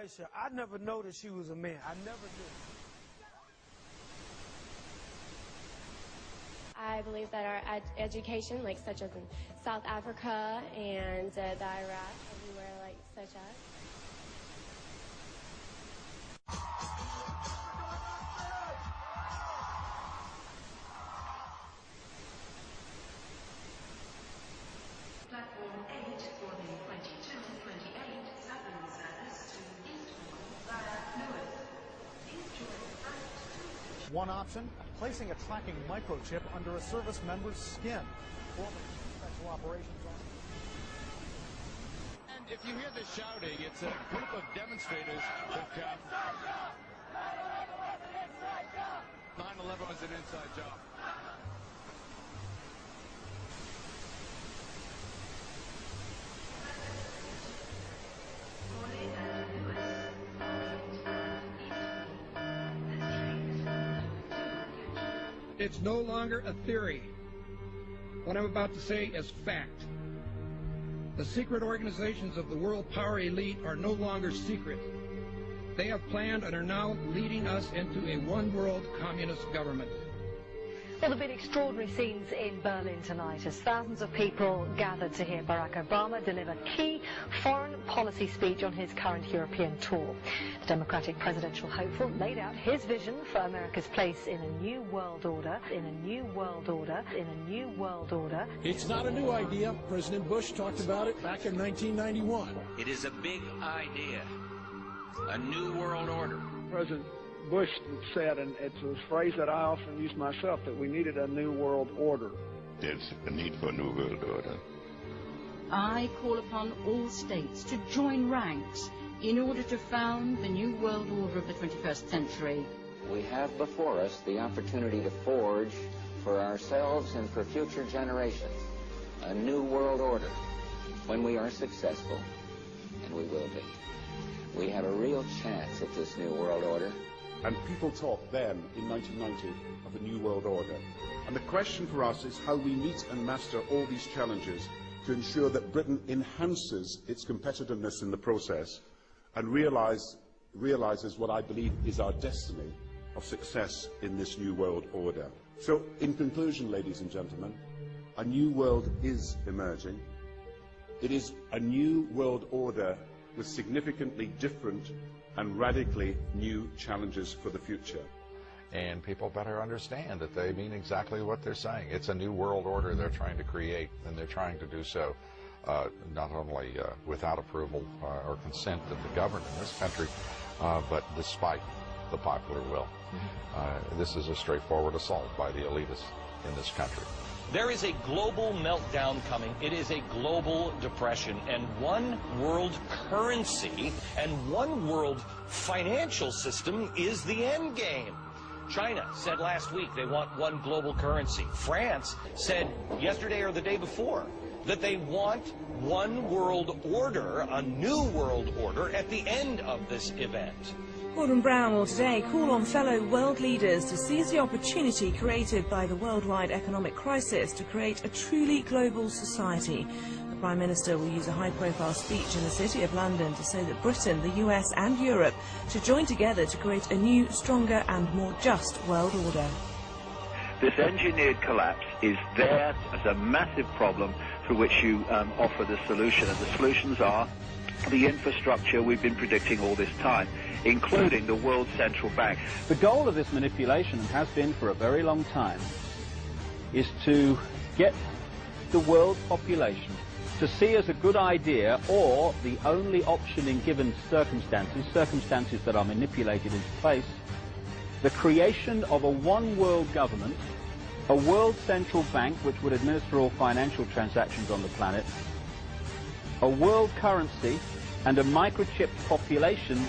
white shirt. I never noticed she was a man. I never knew. I believe that our education, like such as in South Africa and the Iraq, everywhere like such as. Platform 8 for the 22-28 Southern service to Eastbourne via Nouvel. Please join the first. One option, placing a tracking microchip under a service member's skin. Special operations and if you hear the shouting, it's a group of demonstrators that 9/11 was an inside job. It's no longer a theory. What I'm about to say is fact. The secret organizations of the world power elite are no longer secret. They have planned and are now leading us into a one-world communist government. Well, there have been extraordinary scenes in Berlin tonight as thousands of people gathered to hear Barack Obama deliver key foreign policy speech on his current European tour. The Democratic presidential hopeful laid out his vision for America's place in a new world order, in a new world order, in a new world order. It's not a new idea. President Bush talked about it back in 1991. It is a big idea, a new world order. President Bush said, and it's a phrase that I often use myself, that we needed a new world order. There's a need for a new world order. I call upon all states to join ranks in order to found the new world order of the 21st century. We have before us the opportunity to forge for ourselves and for future generations a new world order. When we are successful, and we will be, we have a real chance at this new world order. And people talked then, in 1990, of a new world order. And the question for us is how we meet and master all these challenges to ensure that Britain enhances its competitiveness in the process and realizes what I believe is our destiny of success in this new world order. So, in conclusion, ladies and gentlemen, a new world is emerging. It is a new world order with significantly different and radically new challenges for the future. And people better understand that they mean exactly what they're saying. It's a new world order they're trying to create, and they're trying to do so not only without approval or consent of the governed in this country, but despite the popular will. This is a straightforward assault by the elitists in this country. There is a global meltdown coming. It is a global depression, and one world currency and one world financial system is the end game. China said last week they want one global currency. France said yesterday or the day before that they want one world order, a new world order, at the end of this event. Gordon Brown will today call on fellow world leaders to seize the opportunity created by the worldwide economic crisis to create a truly global society. The Prime Minister will use a high-profile speech in the City of London to say that Britain, the US and Europe should join together to create a new, stronger and more just world order. This engineered collapse is there as a massive problem for which you offer the solution, and the solutions are the infrastructure we've been predicting all this time, including the World Central Bank. The goal of this manipulation, and has been for a very long time, is to get the world population to see as a good idea, or the only option in given circumstances that are manipulated into place, the creation of a one-world government, a world central bank which would administer all financial transactions on the planet, a world currency, and a microchipped population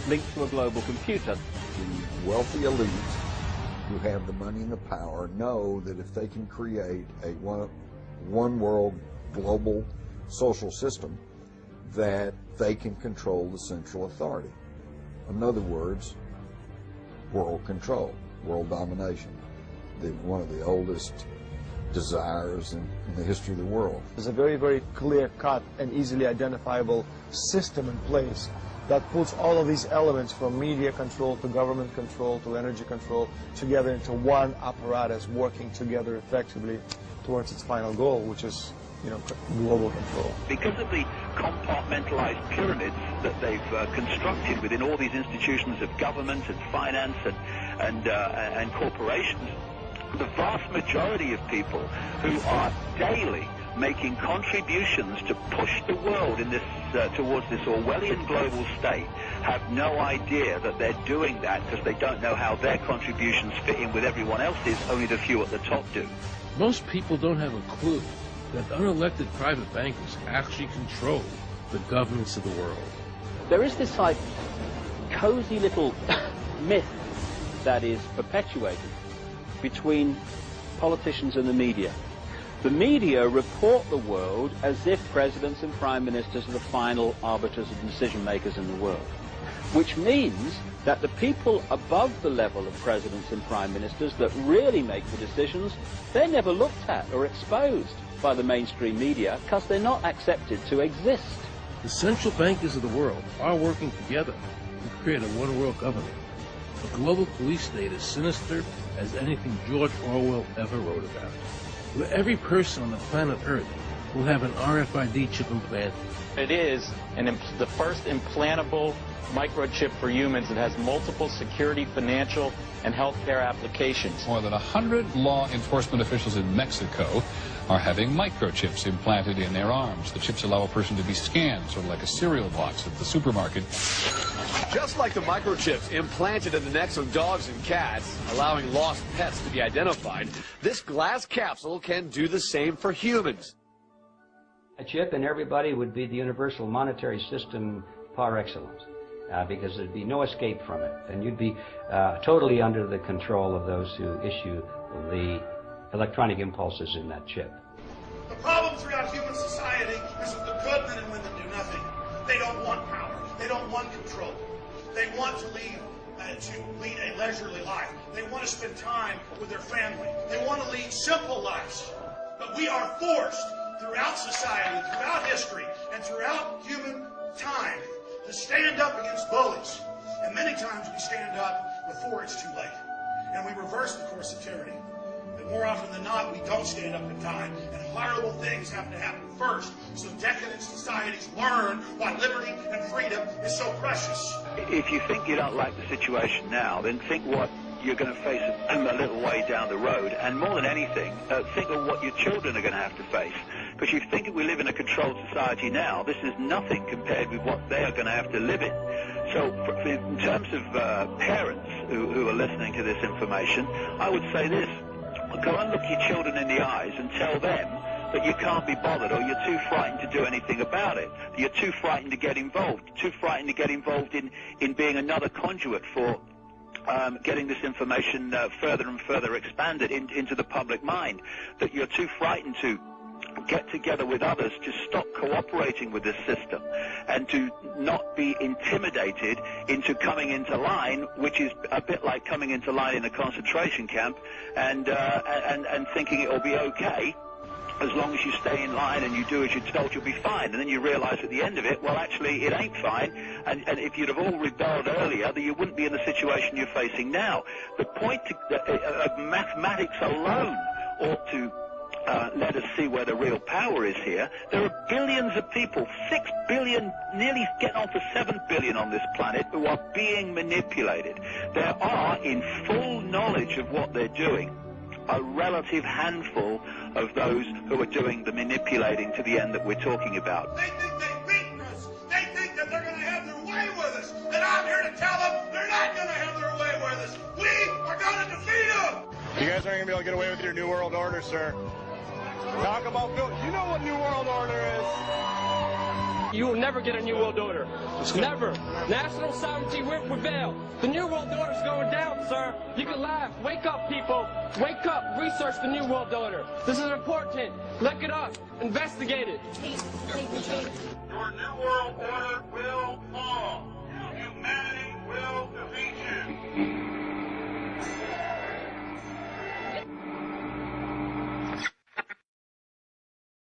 linked to a global computer. The wealthy elite who have the money and the power know that if they can create a one world global social system, that they can control the central authority. In other words, world control, world domination, one of the oldest desires in the history of the world. There's a very, very clear-cut and easily identifiable system in place that puts all of these elements from media control to government control to energy control together into one apparatus working together effectively towards its final goal, which is, you know, global control. Because of the compartmentalized pyramids that they've constructed within all these institutions of government and finance and corporations, the vast majority of people who are daily making contributions to push the world in this towards this Orwellian global state have no idea that they're doing that because they don't know how their contributions fit in with everyone else's. Only the few at the top do. Most people don't have a clue that unelected private bankers actually control the governments of the world. There is this like cozy little myth that is perpetuated between politicians and the media. The media report the world as if presidents and prime ministers are the final arbiters and decision makers in the world, which means that the people above the level of presidents and prime ministers that really make the decisions, they're never looked at or exposed by the mainstream media because they're not accepted to exist. The central bankers of the world are working together to create a one-world government. A global police state as sinister as anything George Orwell ever wrote about, where every person on the planet Earth will have an RFID chip implanted. It is the first implantable microchip for humans that has multiple security, financial, and healthcare applications. More than 100 law enforcement officials in Mexico are having microchips implanted in their arms. The chips allow a person to be scanned, sort of like a cereal box at the supermarket. Just like the microchips implanted in the necks of dogs and cats, allowing lost pets to be identified, this glass capsule can do the same for humans. A chip in everybody would be the universal monetary system par excellence, because there'd be no escape from it, and you'd be totally under the control of those who issue the electronic impulses in that chip. The problem throughout human society is that the good men and women do nothing. They don't want power. They don't want control. They want to lead a leisurely life. They want to spend time with their family. They want to lead simple lives. But we are forced throughout society, throughout history, and throughout human time to stand up against bullies. And many times we stand up before it's too late. And we reverse the course of tyranny. But more often than not, we don't stand up in time, and horrible things have to happen first, so decadent societies learn why liberty and freedom is so precious. If you think you don't like the situation now, then think what you're going to face a little way down the road, and more than anything, think of what your children are going to have to face. Because you think we live in a controlled society now, this is nothing compared with what they are going to have to live in. So in terms of parents who are listening to this information, I would say this: go and look your children in the eyes and tell them that you can't be bothered, or you're too frightened to do anything about it. You're too frightened to get involved, too frightened to get involved in being another conduit for getting this information further and further expanded into the public mind, that you're too frightened to get together with others to stop cooperating with this system and to not be intimidated into coming into line, which is a bit like coming into line in a concentration camp and thinking it will be okay. As long as you stay in line and you do as you're told, you'll be fine. And then you realize at the end of it, well, actually, it ain't fine. And if you'd have all rebelled earlier, then you wouldn't be in the situation you're facing now. The point of mathematics alone ought to let us see where the real power is here. There are billions of people, 6 billion, nearly getting on to 7 billion on this planet, who are being manipulated. There are, in full knowledge of what they're doing, a relative handful of those who are doing the manipulating to the end that we're talking about. They think they've beaten us. They think that they're going to have their way with us. And I'm here to tell them they're not going to have their way with us. We are going to defeat them. You guys aren't going to be able to get away with your New World Order, sir. Talk about Bill. You know what New World Order is. You will never get a New World Order. Never. National sovereignty will prevail. The New World Order is going down, sir. You can laugh. Wake up, people. Wake up. Research the New World Order. This is important. Look it up. Investigate it. Your New World Order will fall. Humanity will defeat you.